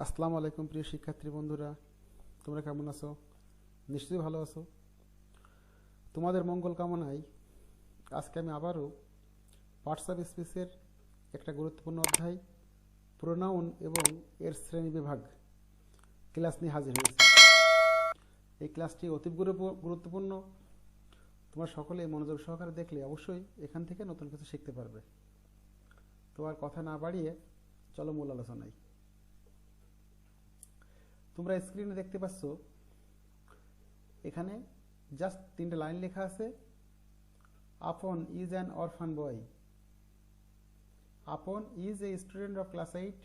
আসসালামু আলাইকুম প্রিয় শিক্ষার্থী বন্ধুরা, তোমরা কেমন আছো? নিশ্চয়ই ভালো আছো। তোমাদের মঙ্গল কামনায় আজকে আমি আবারও পার্টস অফ স্পিচের একটা গুরুত্বপূর্ণ অধ্যায় প্রোনাউন এবং এর শ্রেণীবিভাগ ক্লাস নিয়ে হাজির হয়েছি। এই ক্লাসটি অতি গুরুত্বপূর্ণ। তোমরা সকলে মনোযোগ সহকারে দেখলে অবশ্যই এখান থেকে নতুন কিছু শিখতে পারবে। তো আর কথা না বাড়িয়ে চলো মূল আলোচনায়। তোমরা স্ক্রিনে দেখতে পাচ্ছ এখানে জাস্ট 3টে লাইন লেখা আছে। আপন is an orphan boy, Apon is a student of class 8,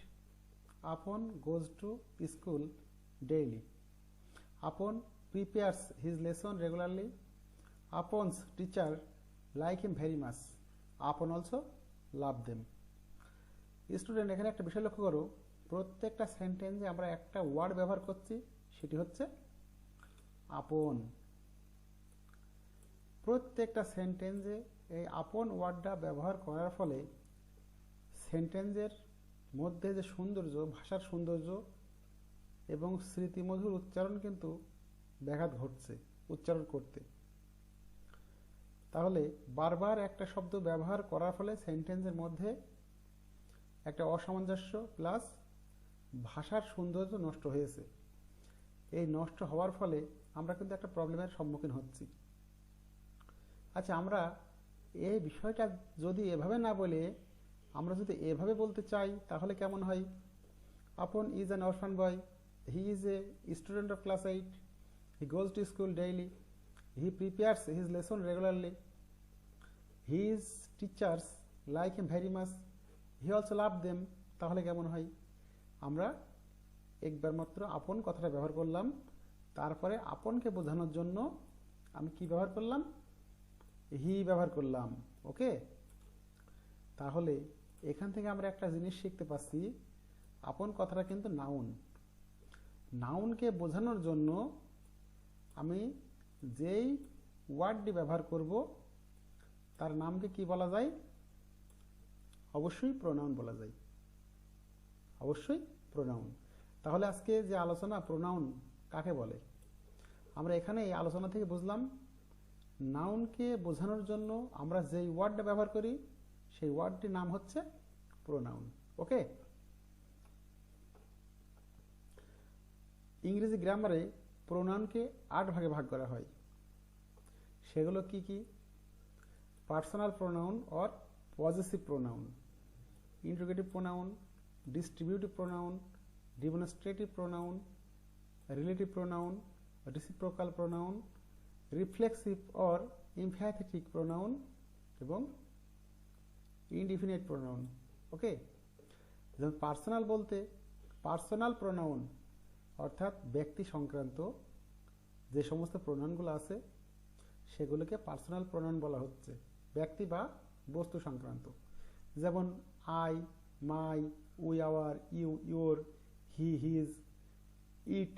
Apon goes to school daily, Apon prepares his lesson regularly, Apon's teacher like him very much, Apon also love them. Student, এখানে একটা বিষয় লক্ষ্য করো, প্রত্যেকটা সেন্টেন্সে আমরা একটা ওয়ার্ড ব্যবহার করছি, সেটি হচ্ছে আপন। প্রত্যেকটা সেন্টেন্সে এই আপন ওয়ার্ডটা ব্যবহার করার ফলে সেন্টেন্সের মধ্যে যে সৌন্দর্য, ভাষার সৌন্দর্য এবং স্মৃতিমধুর উচ্চারণ কিন্তু ব্যাঘাত ঘটছে উচ্চারণ করতে। তাহলে বারবার একটা শব্দ ব্যবহার করার ফলে সেন্টেন্সের মধ্যে একটা অসামঞ্জস্য প্লাস ভাষার সৌন্দর্য নষ্ট হয়েছে। এই নষ্ট হওয়ার ফলে আমরা কিন্তু একটা প্রবলেমের সম্মুখীন হচ্ছি। আচ্ছা, আমরা এই বিষয়টা যদি এভাবে না বলে আমরা যদি এভাবে বলতে চাই তাহলে কেমন হয়? আপন is an orphan boy, he is a student of class 8, he goes to school daily, he prepares his lesson regularly, his teachers like him very much, he also love them. তাহলে কেমন হয়? আমরা একবার মাত্র আপন কথাটা ব্যবহার করলাম, তারপরে আপনকে বোঝানোর জন্য আমি কি ব্যবহার করলাম? হি ব্যবহার করলাম। ওকে, তাহলে এখান থেকে আমরা একটা জিনিস শিখতে পাচ্ছি, আপন কথাটা কিন্তু নাউন। নাউনকে বোঝানোর জন্য আমি যেই ওয়ার্ডটি ব্যবহার করব তার নামকে কি বলা যায়? অবশ্যই প্রোনাউন বলা যায়, অবশ্যই প্রোনাউন। তাহলে আজকে যে আলোচনা, প্রোনাউন কাকে বলে, আমরা এখানে এই আলোচনা থেকে বুঝলাম নাউনকে বোঝানোর জন্য আমরা যেই ওয়ার্ডটা ব্যবহার করি সেই ওয়ার্ডটির নাম হচ্ছে প্রোনাউন। ওকে, ইংরেজি গ্রামারে প্রোনাউনকে 8 ভাগে ভাগ করা হয়। সেগুলো কি কি? Personal pronoun or possessive pronoun, interrogative pronoun, distributive pronoun, demonstrative pronoun, relative pronoun, reciprocal pronoun, reflexive or emphatic pronoun এবং ইনডিফিনিট প্রোনাউন। ওকে, যেমন পার্সোনাল বলতে পার্সোনাল প্রোনাউন অর্থাৎ ব্যক্তি সংক্রান্ত যে সমস্ত প্রোনাউনগুলো আছে সেগুলোকে পার্সোনাল প্রোনাউন বলা হচ্ছে, ব্যক্তি বা বস্তু সংক্রান্ত। যেমন I, my, we, our, you, your, he, his, it,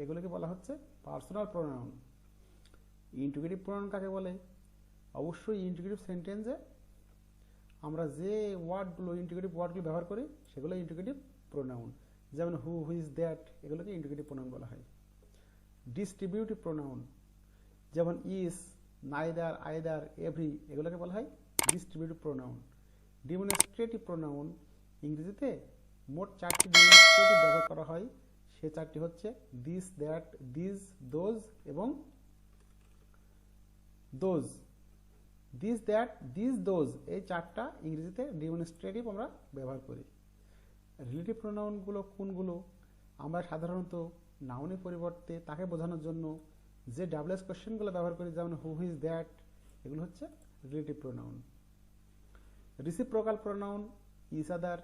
এগুলোকে বলা হচ্ছে পার্সোনাল প্রোনাউন। ইন্টিগ্রেটিভ প্রোনাউন কাকে বলে? অবশ্যই ইন্টিগ্রেটিভ সেন্টেন্সে আমরা যে ওয়ার্ডগুলো, ইন্টিগ্রেটিভ ওয়ার্ডগুলো ব্যবহার করি সেগুলো ইন্টিগ্রেটিভ প্রোনাউন। যেমন হু, হুইজ, দ্যাট, এগুলোকে ইন্টিগ্রেটিভ প্রোনাউন বলা হয়। ডিস্ট্রিবিউটিভ প্রোনাউন যেমন ইজ, নাইদার, আইদার, এভরি, এগুলোকে বলা হয় ডিস্ট্রিবিউটিভ প্রোনাউন। ডিমনস্ট্রেটিভ প্রোনাউন ইংরেজিতে মোট 4টি ডিমনস্ট্রেটিভ ব্যবহার করা হয়। সে 4টি হচ্ছে দিস, দ্যাট, দিস, দোজ এবং those. This, that, this, those, এই 4টা ইংরেজিতে ডিমনস্ট্রেটিভ আমরা ব্যবহার করি। রিলেটিভ প্রোনাউনগুলো কোনগুলো? আমরা সাধারণত নাউনের পরিবর্তে তাকে বোঝানোর জন্য যে ডাবলএস কোশ্চেনগুলো ব্যবহার করি, যেমন হু, হুইজ, দ্যাট, এগুলো হচ্ছে relative pronoun. Reciprocal pronoun each other,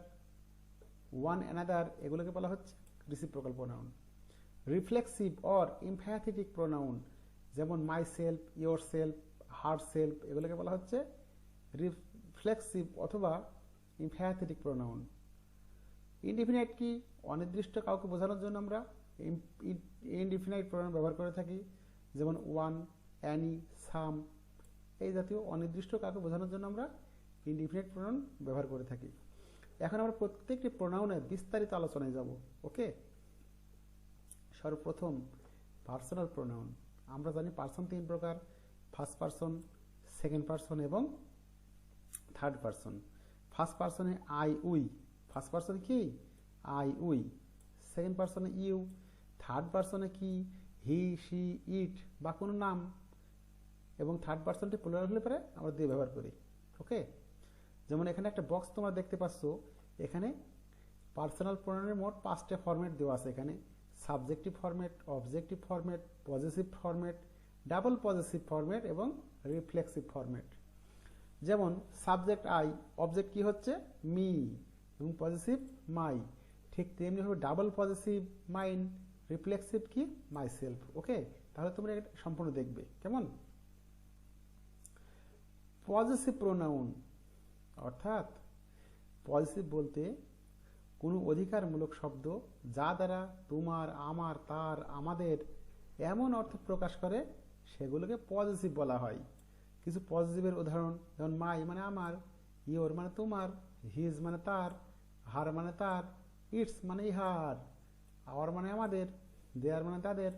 one another, এগুলোকে বলা হচ্ছে reciprocal pronoun. Reflexive or emphatic pronoun যেমন myself, yourself, herself, এগুলোকে বলা হচ্ছে রিফ্লেক্সিভ অথবা এমফ্যাথেটিক প্রোনাউন। ইনডিফিনাইট কি? অনির্দিষ্ট কাউকে বোঝানোর জন্য আমরা ইনডিফিনাইট প্রোনাউন ব্যবহার করে থাকি, যেমন ওয়ান, অ্যানি, সাম, এই জাতীয় অনির্দিষ্ট কাউকে বোঝানোর জন্য আমরা ইনডিফিনাইট প্রোনাউন ব্যবহার করে থাকি। এখন আমরা প্রত্যেকটি প্রোনাউনের বিস্তারিত আলোচনায় যাব। ওকে, সর্বপ্রথম পার্সোনাল প্রোনাউন। আমরা জানি পার্সন তিন প্রকার, ফার্স্ট পার্সন, সেকেন্ড পার্সন এবং থার্ড পার্সন। ফার্স্ট পার্সনে আই উই, ফার্স্ট পার্সনে কি আই উই, সেকেন্ড পার্সনে ইউ, থার্ড পার্সনে কি হি শি ইট বা কোনো নাম, এবং থার্ড পার্সনটি প্লুরাল হলে পরে আমরা দিয়ে ব্যবহার করি। ওকে, যেমন এখানে একটা বক্স তোমরা দেখতে পাচ্ছ, এখানে পার্সোনাল প্রোনাউনের মোট 5টা ফরম্যাট দেওয়া আছে। এখানে subjective format, objective format, possessive format, double possessive format এবং রিফ্লেক্সিভ ফরম্যাট। যেমন সাবজেক্ট আই, অবজেক্ট কি হচ্ছে মি এবং পজেসিভ মাই। ঠিক তেমনিভাবে ডাবল পজেসিভ মাইন, রিফ্লেক্সিভ কি মাই সেলফ। ওকে, তাহলে তোমরা এটা সম্পূর্ণ দেখবে কেমন। পজেসিভ প্রোনাউন অর্থাৎ পজেসিভ বলতে কোনো অধিকারমূলক শব্দ যা দ্বারা তোমার, আমার, তার, আমাদের এমন অর্থ প্রকাশ করে সেগুলোকে পজেসিভ বলা হয়। কিছু পজেসিভের উদাহরণ যেমন মাই মানে আমার, ইয়োর মানে তোমার, হিজ মানে তার, হার মানে তার, ইটস মানে ইহার, আওয়ার মানে আমাদের, দেয়ার মানে তাদের।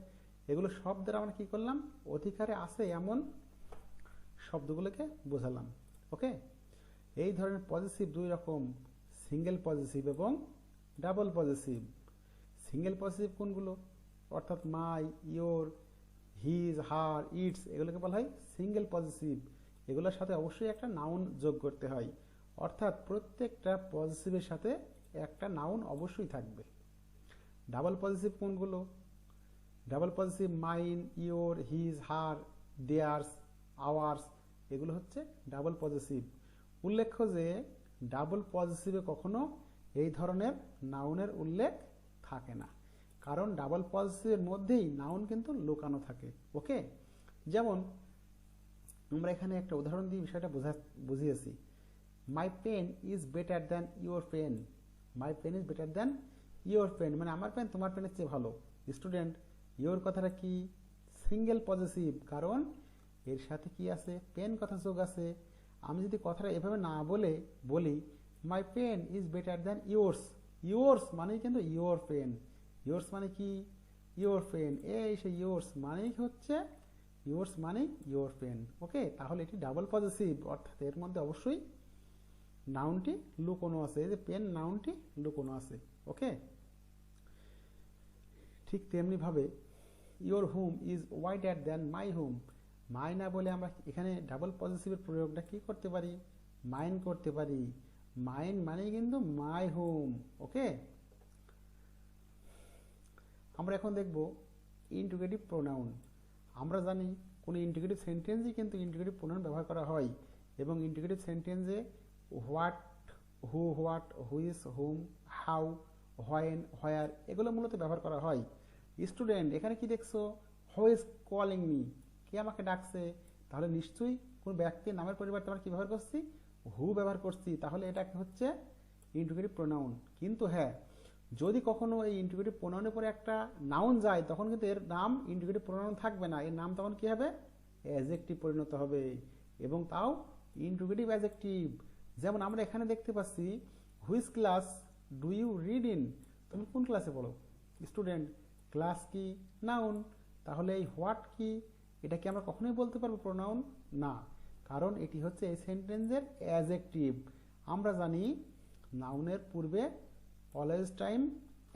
এগুলো শব্দের আমরা কি করলাম, অধিকারে আছে এমন শব্দগুলোকে বোঝালাম। ওকে, এই ধরনের পজেসিভ দুই রকম, সিঙ্গেল পজেসিভ এবং ডাবল পজেসিভ। সিঙ্গেল পজেসিভ কোনগুলো, অর্থাৎ মাই, ইয়োর, হিজ, হার, ইটস, এগুলোকে বলা হয় সিঙ্গেল পজেসিভ। এগুলোর সাথে অবশ্যই একটা নাউন যোগ করতে হয়, অর্থাৎ প্রত্যেকটা পজেসিভের সাথে একটা নাউন অবশ্যই থাকবে। ডাবল পজেসিভ কোনগুলো, double possessive mine, your, his, her, theirs, ours, এগুলো হচ্ছে ডাবল পজেসিভ। উল্লেখ্য যে ডাবল পজেসিভে কখনো এই ধরনের নাউনের উল্লেখ থাকে না, কারণ ডাবল পজেসিভের মধ্যেই নাউন কিন্তু লুকানো থাকে। ওকে, যেমন আমরা এখানে একটা উদাহরণ দিয়ে বিষয়টা বুঝিয়েছি। My pen is better than your pen, my pen is better than your pen মানে আমার পেন তোমার পেনের চেয়ে ভালো। স্টুডেন্ট, ইউর কথাটা কি সিঙ্গেল পজেসিভ, কারণ এর সাথে কি আছে, পেন কথা যোগ আছে। আমি যদি কথাটা এভাবে না বলে বলি my pen is better than yours, yours মানেই কিন্তু ইয়োর পেন, ইয়োর্স মানে কি ইয়োর পেন, এই সে ইয়োর্স মানেই হচ্ছে ইয়োর্স মানেই ইয়োর পেন। ওকে, তাহলে এটি ডাবল পজেসিভ, অর্থাৎ এর মধ্যে অবশ্যই নাউনটি লুকোনো আছে, এই যে পেন নাউনটি লুকোনো আছে। ওকে, ঠিক তেমনি ভাবে your home is wider than my home, my না বলে আমরা এখানে ডাবল পজেসিভের প্রয়োগটা কি করতে পারি, মাইন করতে পারি। মাইন মানে কিন্তু মাই হোম। ওকে, আমরা এখন দেখব ইন্টিগ্রেটিভ প্রোনাউন। আমরা জানি কোনো ইন্টিগ্রেটিভ সেন্টেন্সই কিন্তু ইন্টিগ্রেটিভ প্রোনাউন ব্যবহার করা হয়, এবং ইন্টিগ্রেটিভ সেন্টেন্সে হোয়াট, হু, হোয়াট, হুইস, হুম, হাউ, হোয়েন, হোয়ার এগুলো মূলত ব্যবহার করা হয়। স্টুডেন্ট, এখানে কি দেখছো, হু ইজ কলিং মি, কে আমাকে ডাকছে, তাহলে নিশ্চয়ই কোন ব্যক্তির নামের পরিবর্তে আমরা কি ব্যবহার করছি, হু ব্যবহার করছি, তাহলে এটা হচ্ছে ইন্টিগ্রেটিভ প্রোনাউন। কিন্তু হ্যাঁ, যদি কখনো এই ইন্টিগ্রেটিভ প্রোনাউনের পরে একটা নাউন যায় তখন কিন্তু এর নাম ইন্টিগ্রেটিভ প্রোনাউন থাকবে না, এর নাম তখন কি হবে, অ্যাডজেক্টিভ পরিণত হবে, এবং তাও ইন্টিগ্রেটিভ অ্যাডজেক্টিভ। যেমন আমরা এখানে দেখতে পাচ্ছি which class do you read in, তুমি কোন ক্লাসে পড়ো। স্টুডেন্ট, ক্লাস কি নাউন, তাহলে এই হোয়াট কি, এটা কি আমরা কখনোই বলতে পারবো প্রোনাউন, না, কারণ এটি হচ্ছে এই সেন্টেন্সের অ্যাডজেক্টিভ। আমরা জানি নাউনের পূর্বে অলওয়েজ টাইম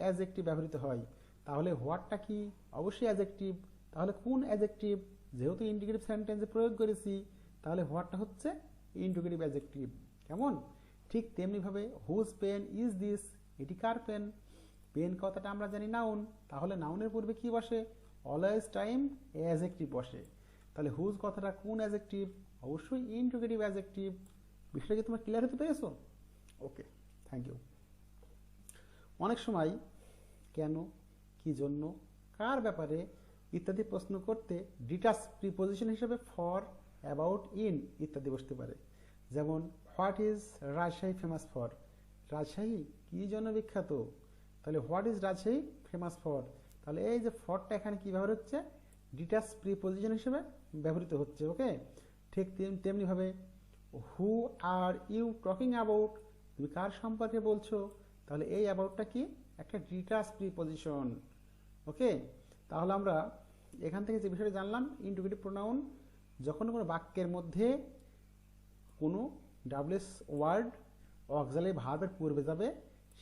অ্যাডজেক্টিভ ব্যবহৃত হয়, তাহলে হোয়াটটা কি অবশ্যই অ্যাডজেক্টিভ। তাহলে কোন অ্যাডজেক্টিভ, যেহেতু ইন্টিগ্রেটিভ সেন্টেন্সে প্রয়োগ করেছি তাহলে হোয়াটটা হচ্ছে ইন্টিগ্রেটিভ অ্যাডজেক্টিভ। কেমন, ঠিক তেমনিভাবে হুজ পেন ইজ দিস, এটি কার পেন, পেন কথাটা আমরা জানি নাউন, তাহলে নাউনের পূর্বে কি বসে, অলওয়েজ টাইম অ্যাডজেক্টিভ বসে। তাহলে হুজ কথাটা কোন অ্যাডজেক্টিভ, অবশ্যই ইন্টিগ্রেটিভ অ্যাডজেক্টিভ। বিষয়টা কি তোমরা ক্লিয়ার হতে পেরেছো? ওকে, থ্যাংক ইউ। অনেক সময় কেন, কি জন্য, কার ব্যাপারে ইত্যাদি প্রশ্ন করতে ডিটাচ প্রিপোজিশন হিসেবে ফর, অ্যাবাউট, ইন ইত্যাদি বসতে পারে। যেমন what is Rajshahi famous for, Rajshahi কি জন্য বিখ্যাত, তাহলে what is Rajshahi famous for, তাহলে এই যে ফরটা এখানে কি ব্যবহার হচ্ছে, ডিটাচ প্রিপোজিশন হিসেবে ব্যবহৃত হচ্ছে। ওকে, ঠিক তেমনিভাবে হু আর ইউ টকিং অ্যাবাউট, তুমি কার সম্পর্কে বলছো, তাহলে এই অ্যাবাউটটা কি একটা ডিটাচ প্রিপোজিশন। ওকে, তাহলে আমরা এখান থেকে যে বিষয়টা জানলাম, ইন্টিগ্রেটিভ প্রোনাউন যখন কোনো বাক্যের মধ্যে কোনো ডাব্লিউএস ওয়ার্ড অক্সিলারি ভার্বের পূর্বে যাবে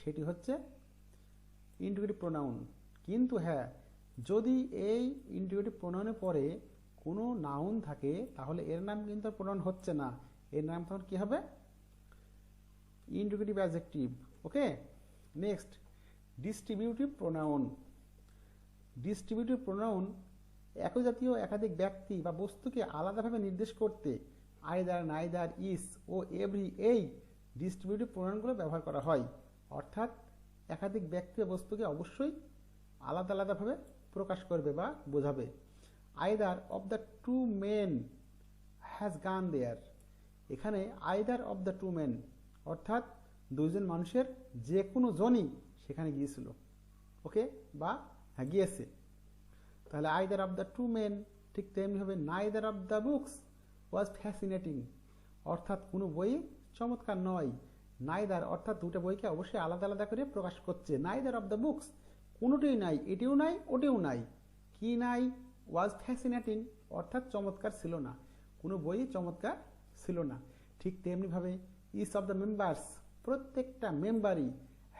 সেটি হচ্ছে ইন্টিগ্রেটিভ প্রোনাউন। কিন্তু হ্যাঁ, যদি এই ইন্টিগ্রেটিভ প্রোনাউনের পরে কোনো নাউন থাকে তাহলে এর নাম কিন্তু প্রোনাউন হচ্ছে না, এর নাম তখন কী হবে? Integrative adjective. Okay, next distributive pronoun. Distributive pronoun একই জাতীয় একাধিক ব্যক্তি বা বস্তুকে আলাদাভাবে নির্দেশ করতে আইদার, নাইদার, ইস ও এভরি এই ডিস্ট্রিবিউটিভ প্রোনাউনগুলো ব্যবহার করা হয়। অর্থাৎ একাধিক ব্যক্তি বা বস্তুকে অবশ্যই আলাদা আলাদাভাবে প্রকাশ করবে বা বোঝাবে। Either of the two men has gone there, এখানে either of the two men অর্থাৎ দুইজন মানুষের যে কোনো জনই সেখানে গিয়েছিল। ওকে, বা হ্যাঁ গিয়েছে। তাহলে either of the two men, ঠিক তেমনি হবে neither of the books was fascinating, অর্থাৎ কোনো বই চমৎকার নয়। নাইদার অর্থাৎ দুটো বইকে অবশ্যই আলাদা আলাদা করে প্রকাশ করছে। নাইদার অফ দ্য বুকস, কোনোটিই নাই, এটিও নাই ওটিও নাই। কি নাই? ওয়াজ ফ্যাসিনেটিং অর্থাৎ চমৎকার ছিল না, কোনো বই চমৎকার ছিল না। ঠিক তেমনিভাবে ইচ অফ দ্য মেম্বার্স, প্রত্যেকটা মেম্বারই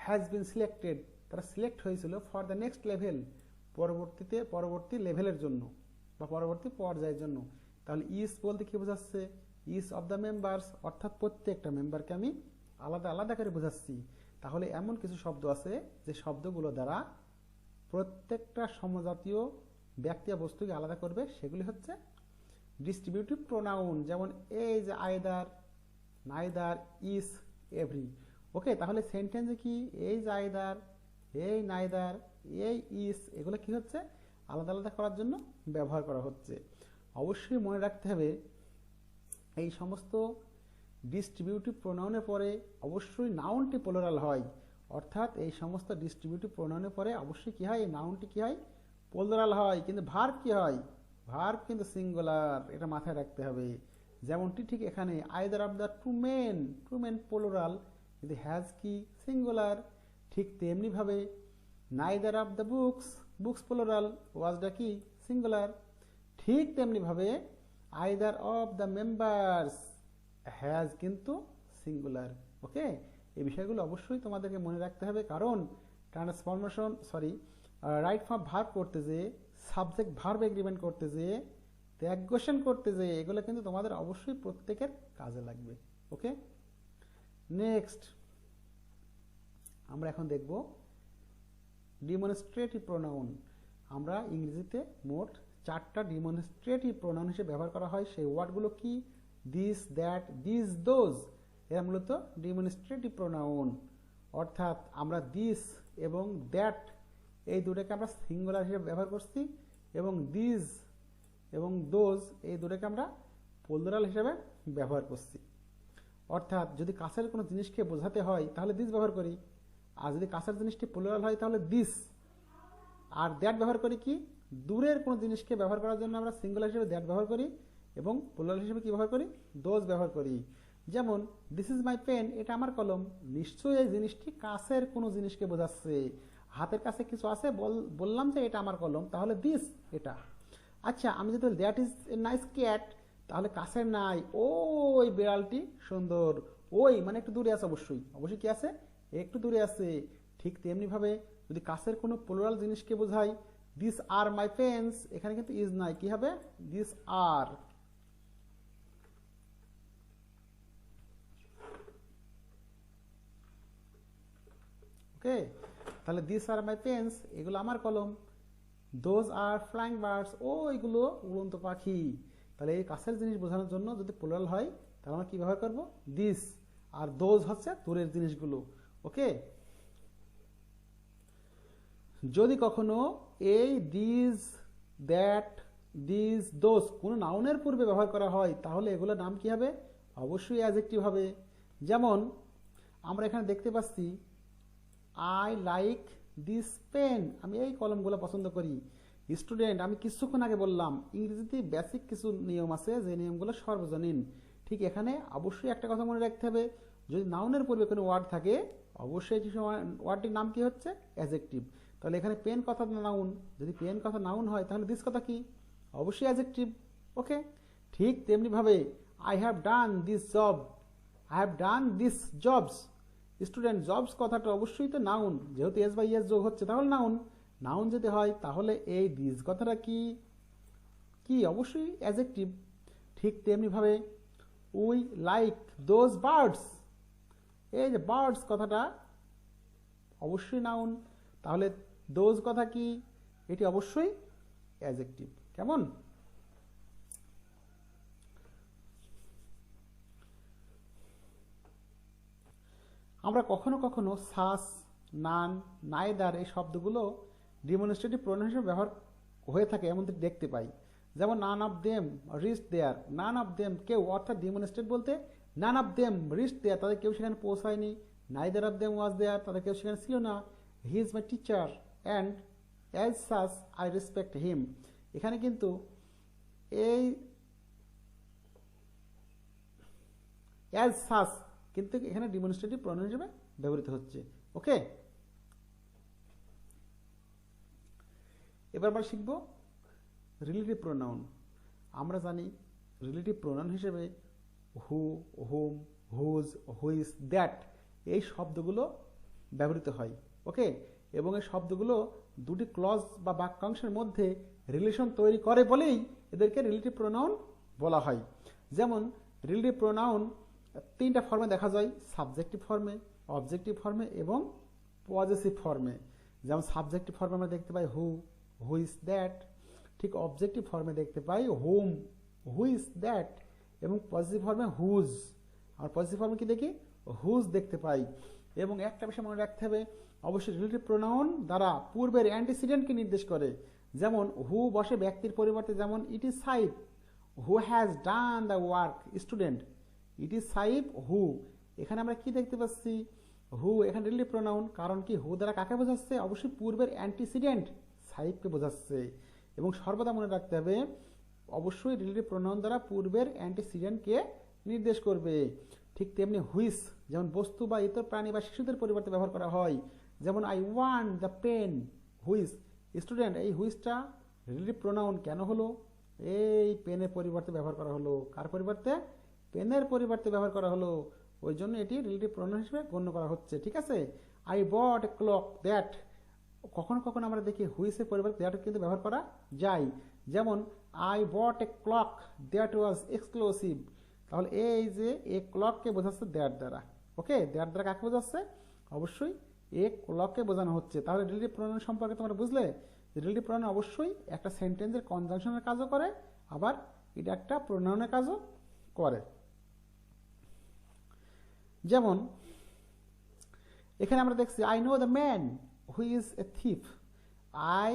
হ্যাজ বিন সিলেক্টেড, তারা সিলেক্ট হয়েছিল ফর দ্য নেক্সট লেভেল, পরবর্তী লেভেলের জন্য বা পরবর্তী পর্যায়ের জন্য। তাহলে ইস বলতে কি বোঝাচ্ছে? ইস অফ দ্য মেম্বার্স অর্থাৎ প্রত্যেকটা মেম্বারকে আমি আলাদা আলাদা করে বোঝাচ্ছি। তাহলে এমন কিছু শব্দ আছে যে শব্দগুলো দ্বারা প্রত্যেকটা সমজাতীয় ব্যক্তি বা বস্তুকে আলাদা করবে, সেগুলি হচ্ছে ডিস্ট্রিবিউটিভ প্রোনাউন। যেমন এই যে আইদার, নাইদার, ইস, এভরি। ওকে, তাহলে সেন্টেন্সে কি এই যে আইদার, এই নাইদার, এই ইস, এগুলো কি হচ্ছে? আলাদা আলাদা করার জন্য ব্যবহার করা হচ্ছে। অবশ্যই মনে রাখতে হবে এই সমস্ত ডিস্ট্রিবিউটিভ প্রোনাউনের পরে অবশ্যই নাউনটি প্লুরাল হয়। অর্থাৎ এই সমস্ত ডিস্ট্রিবিউটিভ প্রোনাউনের পরে অবশ্যই কি হয়? এই নাউনটি কি হয়? প্লুরাল হয়। কিন্তু ভার্ব কি হয়? ভার্ব কিন্তু সিঙ্গুলার, এটা মাথায় রাখতে হবে। যেমনটি ঠিক এখানে either of the two men plural, কিন্তু হ্যাজ কি? সিঙ্গুলার। ঠিক তেমনিভাবে neither of the books plural, ওয়াজটা কি? সিঙ্গুলার। ঠিক তেমনিভাবে either of the members has কিন্তু সিঙ্গুলার। ওকে, এই বিষয়গুলো অবশ্যই তোমাদেরকে মনে রাখতে হবে, কারণ রাইট ফর্ম ভার্ব করতে যে, সাবজেক্ট ভার্ব এগ্রিমেন্ট করতে যে, ত্যাগঘোষণ করতে যে, এগুলো কিন্তু তোমাদের অবশ্যই প্রত্যেকের কাজে লাগবে। ওকে, নেক্সট আমরা এখন দেখব ডিমনস্ট্রেটিভ প্রোনাউন। আমরা ইংরেজিতে মোট 4টা ডিমনস্ট্রেটিভ প্রোনাউন হিসেবে ব্যবহার করা হয়। সেই ওয়ার্ডগুলো কি? দিস, দ্যাট, দিস, দোজ, এরা মূলত ডিমনস্ট্রেটিভ প্রোনাউন। অর্থাৎ আমরা দিস এবং দ্যাট এই দুটোকে আমরা সিঙ্গুলার হিসেবে ব্যবহার করছি, এবং দিস এবং দোজ এই দুটোকে আমরা প্লুরাল হিসেবে ব্যবহার করছি। অর্থাৎ যদি কাছের কোনো জিনিসকে বোঝাতে হয় তাহলে দিস ব্যবহার করি, আর যদি কাছের জিনিসটি প্লুরাল হয় তাহলে দিস। আর দ্যাট ব্যবহার করি কি? দূরের কোনো জিনিসকে ব্যবহার করার জন্য আমরা সিঙ্গুলার হিসেবে দ্যাট ব্যবহার করি, এবং প্লুরাল হিসেবে কি ব্যবহার করি? দোজ ব্যবহার করি। যেমন দিস ইজ মাই পেন, এটা আমার কলম। নিশ্চয়ই এই জিনিসটি কাছের কোনো জিনিসকে বোঝাচ্ছে। হাতের কাছে কিছু আছে, বললাম যে এটা আমার কলম, তাহলে দিস এটা। আচ্ছা, আমি যদি that is a nice cat, তাহলে কাছের নাই, ওই বিড়ালটি সুন্দর। ওই মানে একটু দূরে আছে, অবশ্যই অবশ্যই কি আছে? একটু দূরে আছে। ঠিক তেমনিভাবে যদি কাছের কোনো প্লুরাল জিনিসকে বোঝাই, দিস আর মাই পেন্স, এখানে কিন্তু ইজ নাই, কি হবে? দিস আর। ওকে, তাহলে দিস আর মাই পেন্স, এগুলো আমার কলম। দোজ আর ফ্লাইং বার্ডস, ওইগুলো উড়ন্ত পাখি। তাহলে এই কাছের জিনিস বোঝানোর জন্য যদি প্লুরাল হয় তাহলে আমরা কি ব্যবহার করব? দিস। আর দোজ হচ্ছে দূরের জিনিসগুলো। ওকে, যদি কখনো এই দিস, দ্যাট, দিস, দোজ কোনো নাউনের পূর্বে ব্যবহার করা হয় তাহলে এগুলোর নাম কি হবে? অবশ্যই অ্যাডজেক্টিভ হবে। যেমন আমরা এখানে দেখতে পাচ্ছি আই লাইক দিস পেন, আমি এই কলমগুলো পছন্দ করি। স্টুডেন্ট, আমি কিছুক্ষণ আগে বললাম ইংরেজিতে বেসিক কিছু নিয়ম আছে, যে নিয়মগুলো সর্বজনীন। ঠিক এখানে অবশ্যই একটা কথা মনে রাখতে হবে, যদি নাউনের পূর্বে কোনো ওয়ার্ড থাকে অবশ্যই ওয়ার্ডটির নাম কি হচ্ছে? অ্যাডজেক্টিভ। তাহলে এখানে পেন কথা নাউন, যদি পেন কথা নাউন হয় তাহলে দিস কথা কি? অবশ্যই অ্যাডজেক্টিভ। ওকে, ঠিক তেমনিভাবে I have done this job, I have done this jobs. Student, jobs কথাটা অবশ্যই তো নাউন, যেহেতু এস বাই এস যোগ হচ্ছে তাহলে নাউন। নাউন যদি হয় তাহলে এই দিস কথাটা কি? কি? অবশ্যই অ্যাডজেক্টিভ। ঠিক তেমনিভাবে উই লাইক দোজ বার্ডস, এই যে বার্ডস কথাটা অবশ্যই নাউন, তাহলে দোজ কথা কি? এটি অবশ্যই অ্যাডজেক্টিভ। কেমন? আমরা কখনো কখনো সাস, নান, নাইদার এই শব্দগুলো ডিমনস্ট্রেটিভ প্রোনাউন হিসেবে ব্যবহার হয়ে থাকে এমন দেখতে পাই। যেমন none of them reached there, none of them কেউ, অর্থাৎ ডিমনস্ট্রেট বলতে none of them reached there, তাদের কেউ সেখানে পৌঁছায়নি। Neither of them was there, তাদের কেউ সেখানে ছিল না। He is my teacher and as such I respect him. এখানে কিন্তু এই অ্যাজ সাস কিন্তু এখানে ডিমনস্ট্রেটিভ প্রোনাউন হিসেবে ব্যবহৃত হচ্ছে। ওকে, এবার আমরা শিখব রিলেটিভ প্রোনাউন। আমরা জানি রিলেটিভ প্রোনাউন হিসেবে হু, হুম, হুজ, হুইজ, দ্যাট এই শব্দগুলো ব্যবহৃত হয়। ওকে, এবং এই শব্দগুলো দুটি ক্লজ বা বাক্যাংশের মধ্যে রিলেশন তৈরি করে বলেই এদেরকে রিলেটিভ প্রোনাউন বলা হয়। যেমন রিলেটিভ প্রোনাউন তিনটা ফর্মে দেখা যায়, সাবজেক্টিভ ফর্মে, অবজেক্টিভ ফর্মে এবং পজেসিভ ফর্মে। যেমন সাবজেক্টিভ ফর্মে আমরা দেখতে পাই হু, হুইজ, দ্যাট। ঠিক অবজেক্টিভ ফর্মে দেখতে পাই হুম, হুইজ, দ্যাট, এবং পজিটিভ ফর্মে হুজ। আর পজিটিভ ফর্মে কি দেখি? হুজ দেখতে পাই। এবং একটা বিষয় মনে রাখতে হবে, অবশ্যই রিলেটিভ প্রোনাউন দ্বারা পূর্বের অ্যান্টিসিডেন্টকে নির্দেশ করে। যেমন হু বসে ব্যক্তির পরিবর্তে, যেমন it is Saib who has done the work. Student, it is Saib who, এখানে আমরা কি দেখতে পাচ্ছি? হু এখানে রিলেটিভ প্রোনাউন, কারণ কি হু দ্বারা কাকে বোঝাচ্ছে? অবশ্যই পূর্বের অ্যান্টিসিডেন্ট সাইবকে বোঝাচ্ছে। এবং সর্বদা মনে রাখতে হবে অবশ্যই রিলেটিভ প্রোনাউন দ্বারা পূর্বের অ্যান্টিসিডেন্টকে নির্দেশ করবে। ঠিক তেমনি হুইস যেমন বস্তু বা ইতর প্রাণী বা শিশুদের পরিবর্তে ব্যবহার করা হয়। যেমন I want the pen whose. Student, এই হুইসটা রিলেটিভ প্রোনাউন কেন হলো? এই পেনের পরিবর্তে ব্যবহার করা হলো। কার পরিবর্তে? পেনের পরিবর্তে ব্যবহার করা হলো, ওই জন্য এটি রিলেটিভ প্রোনাউন হিসেবে গণ্য করা হচ্ছে। ঠিক আছে? I bought A clock that, কখনো কখনো আমরা দেখি হুইসের পরিবর্তে দ্যাট কিন্তু ব্যবহার করা যায়। যেমন I bought A clock that was exclusive, তাহলে এই যে এ ক্লককে বোঝাচ্ছে দ্যাট দ্বারা। ওকে, দ্যাট দ্বারা কাকে বোঝাচ্ছে? অবশ্যই এ ক্লককে বোঝানো হচ্ছে। তাহলে রিলেটিভ প্রোনাউন সম্পর্কে তোমরা বুঝলে রিলেটিভ প্রোনাউন অবশ্যই একটা সেন্টেন্সের কনজাংশনের কাজও করে, আবার এটা একটা প্রোনাউনের কাজও করে। যেমন এখানে আমরা দেখছি I know the man who is a thief, I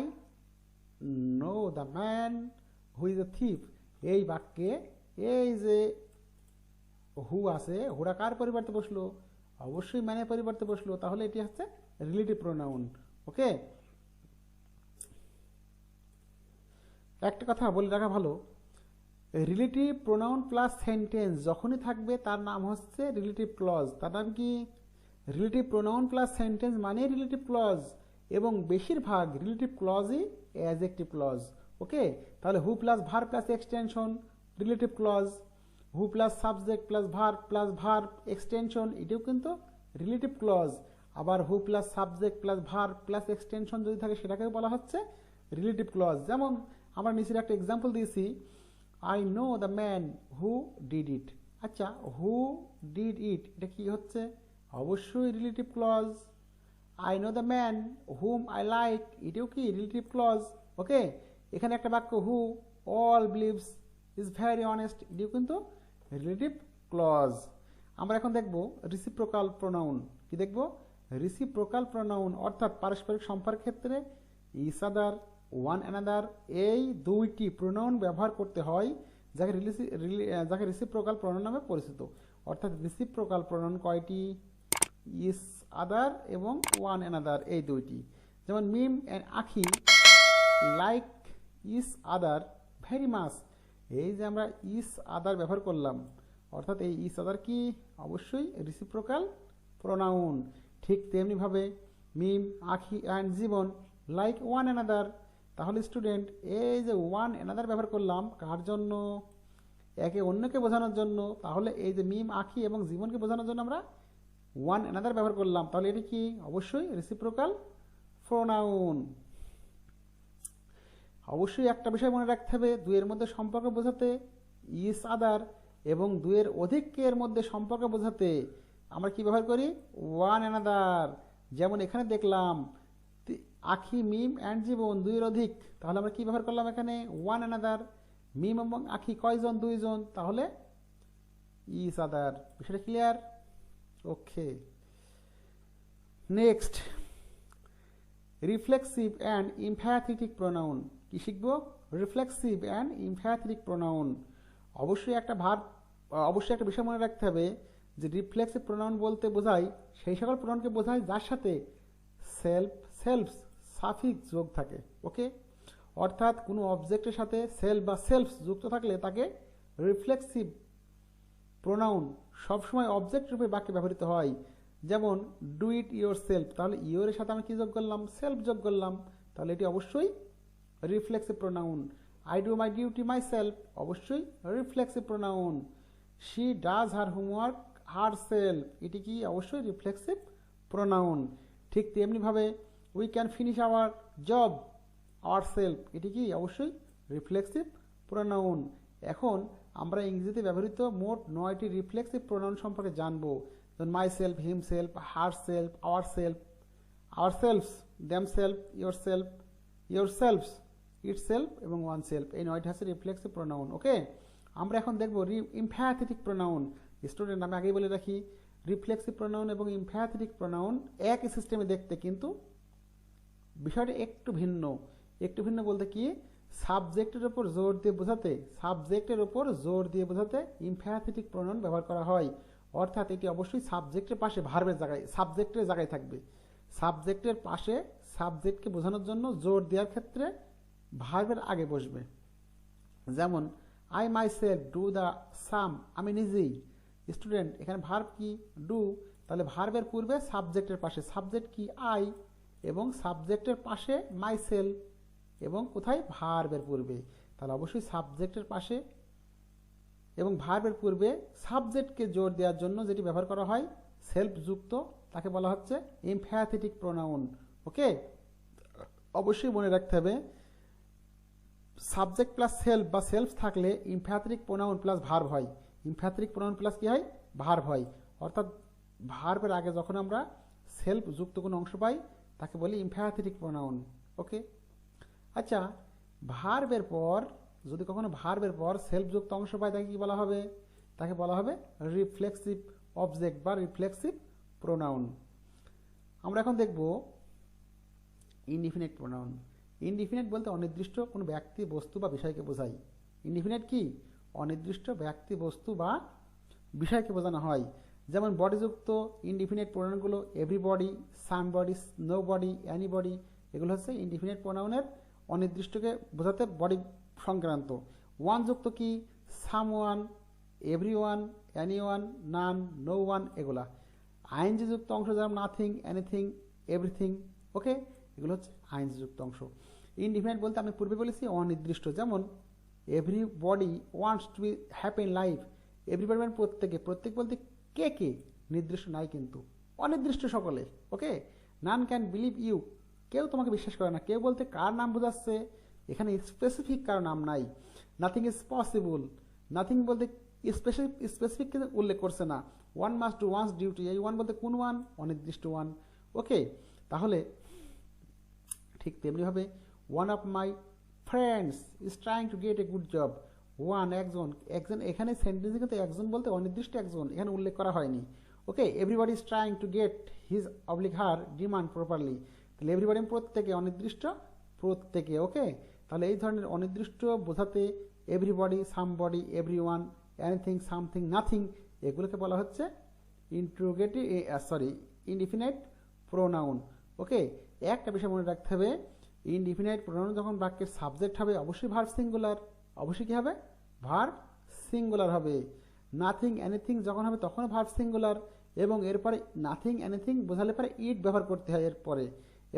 know the man who is a thief. এই বাক্যে এই যে হু আছে, হুরা কার পরিবর্তে বসলো? অবশ্যই ম্যানের পরিবর্তে বসলো, তাহলে এটি হচ্ছে রিলেটিভ প্রোনাউন। ওকে, একটা কথা বলে রাখা ভালো, রিলেটিভ প্রোনাউন প্লাস সেন্টেন্স যখনই থাকবে তার নাম হচ্ছে রিলেটিভ ক্লজ। তার নাম কি? রিলেটিভ প্রোনাউন প্লাস সেন্টেন্স মানে রিলেটিভ ক্লজ, এবং বেশিরভাগ রিলেটিভ ক্লজই অ্যাডজেক্টিভ ক্লজ। ওকে, তাহলে who plus verb plus extension relative clause, who plus subject plus verb extension এটিও কিন্তু রিলেটিভ ক্লজ। আবার who plus subject plus verb plus extension যদি থাকে সেটাকেও বলা হচ্ছে রিলেটিভ ক্লজ। যেমন আমরা নিচের একটা এক্সাম্পল দিয়েছি, I know the man who did it. আচ্ছা, হু ডিড ইট এটা কি হচ্ছে? অবশ্যই relative clause. I know the man whom I like, এটাও কি রিলেটিভ ক্লজ। ওকে, এখানে একটা বাক্য who all believes is very honest, এটিও কিন্তু রিলেটিভ ক্লজ। আমরা এখন দেখব রিসিপ্রোকাল প্রোনাউন। কি দেখব? রিসিপ্রোকাল প্রোনাউন অর্থাৎ পারস্পরিক সম্পর্কের ক্ষেত্রে ইচ আদার, ওয়ান অ্যানাদার এই দুইটি প্রোনাউন ব্যবহার করতে হয়, যাকে রিসিপ্রোকাল প্রোনাউন নামে পরিচিত। অর্থাৎ রিসিপ্রোকাল প্রোনাউন কয়টি? ইচ আদার এবং ওয়ান অ্যানাদার এই দুইটি। যেমন Mim and Akhi like each other very much, এই যে আমরা ইচ আদার ব্যবহার করলাম, অর্থাৎ এই ইচ আদার কি? অবশ্যই রিসিপ্রোকাল প্রোনাউন। ঠিক তেমনিভাবে Mim, Akhi and Jibon like one another. তাহলে স্টুডেন্ট এই যে ওয়ান অ্যানাদার ব্যবহার করলাম কার জন্য? একে অন্যকে বোঝানোর জন্য। তাহলে এই যে মিম, আখি এবং জীবনকে বোঝানোর জন্য আমরা ওয়ান অ্যানাদার ব্যবহার করলাম। তাহলে এটি কি? অবশ্যই রেসিপ্রোকাল প্রোনাউন। অবশ্যই একটা বিষয় মনে রাখতে হবে, দুইয়ের মধ্যে সম্পর্ক বোঝাতে ইস আদার এবং দুইয়ের অধিকের মধ্যে সম্পর্ক বোঝাতে আমরা কি ব্যবহার করি? One another. যেমন এখানে দেখলাম আখি, মিম অ্যান্ড জীবন দুইয়ের অধিক, তাহলে আমরা কি ব্যবহার করলাম এখানে? One another. মিম এবং আখি কয়জন? দুইজন, তাহলে ইস আদার। বিষয়টা clear? Okay, next reflexive and emphatic pronoun. কি শিখব? Reflexive and emphatic pronoun. অবশ্যই একটা বিষয় মনে রাখতে হবে যে রিফ্লেক্সিভ প্রোনাউন বলতে বোঝায় সেই সকল প্রোনাউনকে বোঝায় যার সাথে সেলফ সাফিক্স যোগ থাকে। ওকে, অর্থাৎ কোনো অবজেক্টের সাথে সেলফ বা সেলফ যুক্ত থাকলে তাকে রিফ্লেক্সিভ প্রোনাউন সবসময় অবজেক্ট রূপে বাক্যে ব্যবহৃত হয়। যেমন ডু ইট ইয়োর সেলফ, তাহলে ইয়োরের সাথে আমি কি যোগ করলাম? সেলফ যোগ করলাম, তাহলে এটি অবশ্যই reflexive pronoun. I do my duty myself, অবশ্যই reflexive pronoun. She does her homework herself, এটি কি? অবশ্যই রিফ্লেক্সিভ প্রোনাউন। ঠিক তেমনিভাবে we can finish our job ourself, এটি কি? অবশ্যই রিফ্লেক্সিভ প্রোনাউন। এখন আমরা ইংরেজিতে ব্যবহৃত মোট 9টি রিফ্লেক্সিভ প্রোনাউন সম্পর্কে জানবো। যেমন myself, himself, herself, ourselves, themselves, yourselves, itself এবং ওয়ান সেলফ। এই 9টি হচ্ছে রিফ্লেক্সিভ প্রোনাউন। ওকে, আমরা এখন দেখবো ইমপ্যাথেটিক প্রোনাউন। স্টুডেন্ট আমি আগেই বলে রাখি, রিফ্লেক্সিভ প্রোনাউন এবং ইমপ্যাথেটিক প্রোনাউন একই সিস্টেমে দেখতে, কিন্তু বিষয়টা একটু ভিন্ন। একটু ভিন্ন বলতে কি? সাবজেক্টের ওপর জোর দিয়ে বোঝাতে ইমপ্যাথেটিক প্রোনাউন ব্যবহার করা হয়। অর্থাৎ এটি অবশ্যই সাবজেক্টের পাশে সাবজেক্টের জায়গায় থাকবে। সাবজেক্টের পাশে সাবজেক্টকে বোঝানোর জন্য জোর দেওয়ার ক্ষেত্রে ভার্বের আগে বসবে। যেমন I myself do the same, আমি নিজেই। স্টুডেন্ট এখানে ভার্ব কি? ডু, তাহলে ভার্বের পূর্বে সাবজেক্টের পাশে, সাবজেক্ট কি? আই, এবং সাবজেক্টের পাশে মাই সেলফ, এবং কোথায়? ভার্বের পূর্বে। তাহলে অবশ্যই সাবজেক্টের পাশে এবং ভার্বের পূর্বে সাবজেক্টকে জোর দেওয়ার জন্য যেটি ব্যবহার করা হয় সেলফ যুক্ত, তাকে বলা হচ্ছে ইমপ্যাথেটিক প্রোনাউন। ওকে, অবশ্যই মনে রাখতে হবে সাবজেক্ট প্লাস সেলফ বা সেলফ থাকলে ইমপ্যাথেটিক প্রোনাউন প্লাস ভার্ব হয়। ইমপ্যাথেটিক প্রোনাউন প্লাস কি হয়? ভার্ব হয়। অর্থাৎ ভার্বের আগে যখন আমরা সেলফ যুক্ত কোনো অংশ পাই তাকে বলি ইমপ্যাথেটিক প্রোনাউন। ওকে, আচ্ছা, ভার্বের পর যদি কখনো ভার্বের পর সেলফ যুক্ত অংশ পাই তাকে কি বলা হবে? তাকে বলা হবে রিফ্লেক্সিভ অবজেক্ট বা রিফ্লেক্সিভ প্রোনাউন। আমরা এখন দেখব ইনডিফিনিট প্রোনাউন। ইনডিফিনিট বলতে অনির্দিষ্ট কোনো ব্যক্তি, বস্তু বা বিষয়কে বোঝায়। ইনডিফিনিট কি? অনির্দিষ্ট ব্যক্তি, বস্তু বা বিষয়কে বোঝানো হয়। যেমন বডিযুক্ত ইনডিফিনিট প্রোনাউনগুলো এভরিবডি, সামবডি, নোবডি, এনিবডি, এগুলো হচ্ছে ইনডিফিনিট প্রোনাউনের অনির্দিষ্টকে বোঝাতে বডি সংক্রান্ত। ওয়ান যুক্ত কি? সামওয়ান, এভরিওয়ান, এনিওয়ান, নান, নো ওয়ান, এগুলা। আইএনজি যুক্ত অংশ যেমন নাথিং, এনিথিং, এভরিথিং। ওকে, এগুলো হচ্ছে আইএনজি যুক্ত অংশ। ইনডিফিনিট বলতে আমি পূর্বে বলেছি অনির্দিষ্ট। যেমন everybody wants to be happy in life, everybody মানে প্রত্যেকে, প্রত্যেক বলতে কে কে, নির্দিষ্ট নাই কিন্তু, অনির্দিষ্ট সকলে। ওকে, নান ক্যান বিলিভ ইউ, কেউ তোমাকে বিশ্বাস করে না। কেউ বলতে কার নাম বোঝাচ্ছে? এখানে স্পেসিফিক কারো নাম নাই। নাথিং ইজ পসিবল, নাথিং বলতে স্পেসিফিক কিন্তু উল্লেখ করছে না। One must do one's duty, এই ওয়ান বলতে কোন ওয়ান? অনির্দিষ্ট ওয়ান। ওকে, তাহলে ঠিক তেমনিভাবে one of my friends is trying to gate a good job. One, একজন, এখানে সেন্টেন্সে কিন্তু একজন বলতে অনির্দিষ্ট একজন এখানে উল্লেখ করা হয়নি। Okay, everybody is trying to get his oblique her demand properly, তাহলে এভরিবডি প্রত্যেকে, অনির্দিষ্ট প্রত্যেকে। ওকে, তাহলে এই ধরনের অনির্দিষ্ট বোঝাতে everybody, somebody, everyone, anything, something, nothing, এগুলোকে বলা হচ্ছে ইনডিফিনাইট প্রোনাউন। ওকে, একটা বিষয় মনে রাখতে হবে, ইনডিফিনাইট প্রোনাউন যখন বাক্যের সাবজেক্ট হবে অবশ্যই ভার্ব সিঙ্গুলার। অবশ্যই কি হবে? ভার্ব সিঙ্গুলার হবে। নাথিং, এনিথিং যখন হবে তখন ভার্ব সিঙ্গুলার, এবং এরপরে নাথিং, এনিথিং বোঝালে পরে ইট ব্যবহার করতে হয় এরপরে,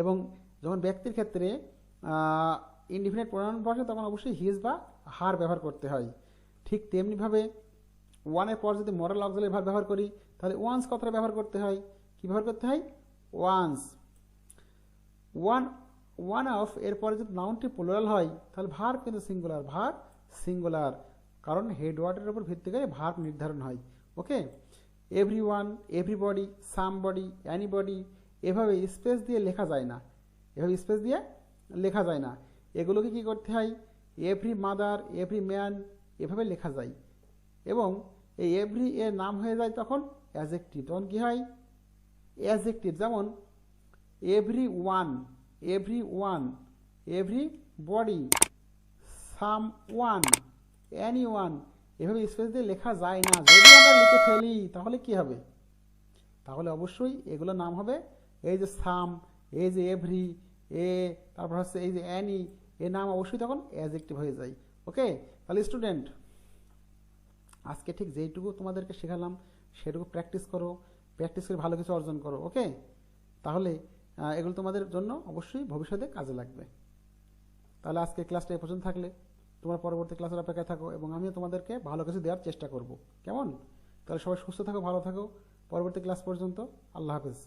এবং যখন ব্যক্তির ক্ষেত্রে ইনডিফিনিট প্রোনাউন বসে তখন অবশ্যই হিজ বা হার ব্যবহার করতে হয়। ঠিক তেমনিভাবে ওয়ানের পর যদি মরাল অক্সিলারি ভার্ব ব্যবহার করি তাহলে ওয়ান্স কথাটা ব্যবহার করতে হয়। কী ব্যবহার করতে হয়? ওয়ান্স। ওয়ান অফ এর পরে যদি নাউনটি প্লুরাল হয় তাহলে ভার্ব কিন্তু সিঙ্গুলার, ভার্ব সিঙ্গুলার, কারণ হেড ওয়ার্ডের উপর ভিত্তি করে ভার্ব নির্ধারণ হয়। ওকে, এভরিওয়ান, এভরিবডি, সামবডি, অ্যানিবডি এভাবে স্পেস দিয়ে লেখা যায় না, এভাবে স্পেস দিয়ে লেখা যায় না। এগুলোকে কি করতে হয়? এভরি মাদার, এভরি ম্যান এভাবে লেখা যায়। এবং এই এভরি এর নাম হয়ে যায় তখন অ্যাজেক্টিভ। তখন কী হয়? অ্যাজেক্টিভ। যেমন every one, every one, every body, some one, any one এভাবে স্পেস দিয়ে লেখা যায় না। যদি আমরা লিখে ফেলি তাহলে কি হবে? তাহলে অবশ্যই এগুলোর নাম হবে এই যে সাম, এই যে এভরি, তারপর হচ্ছে এই যে অ্যানি, এর নাম অবশ্যই তখন অ্যাডজেক্টিভ হয়ে যায়। ওকে, তাহলে স্টুডেন্ট আজকে ঠিক যেইটুকু তোমাদেরকে শেখালাম সেটুকু প্র্যাকটিস করো, প্র্যাকটিস করে ভালো কিছু অর্জন করো। ওকে, তাহলে এগুলো তোমাদের জন্য অবশ্যই ভবিষ্যতে কাজে লাগবে। তাহলে আজকে ক্লাসটা এ পর্যন্ত থাকলে তোমার পরবর্তী ক্লাসের অপেক্ষায় থাকো এবং আমিও তোমাদেরকে ভালো কিছু দেওয়ার চেষ্টা করব। কেমন? তাহলে সবাই সুস্থ থাকো, ভালো থাকো। পরবর্তী ক্লাস পর্যন্ত আল্লাহ হাফেজ।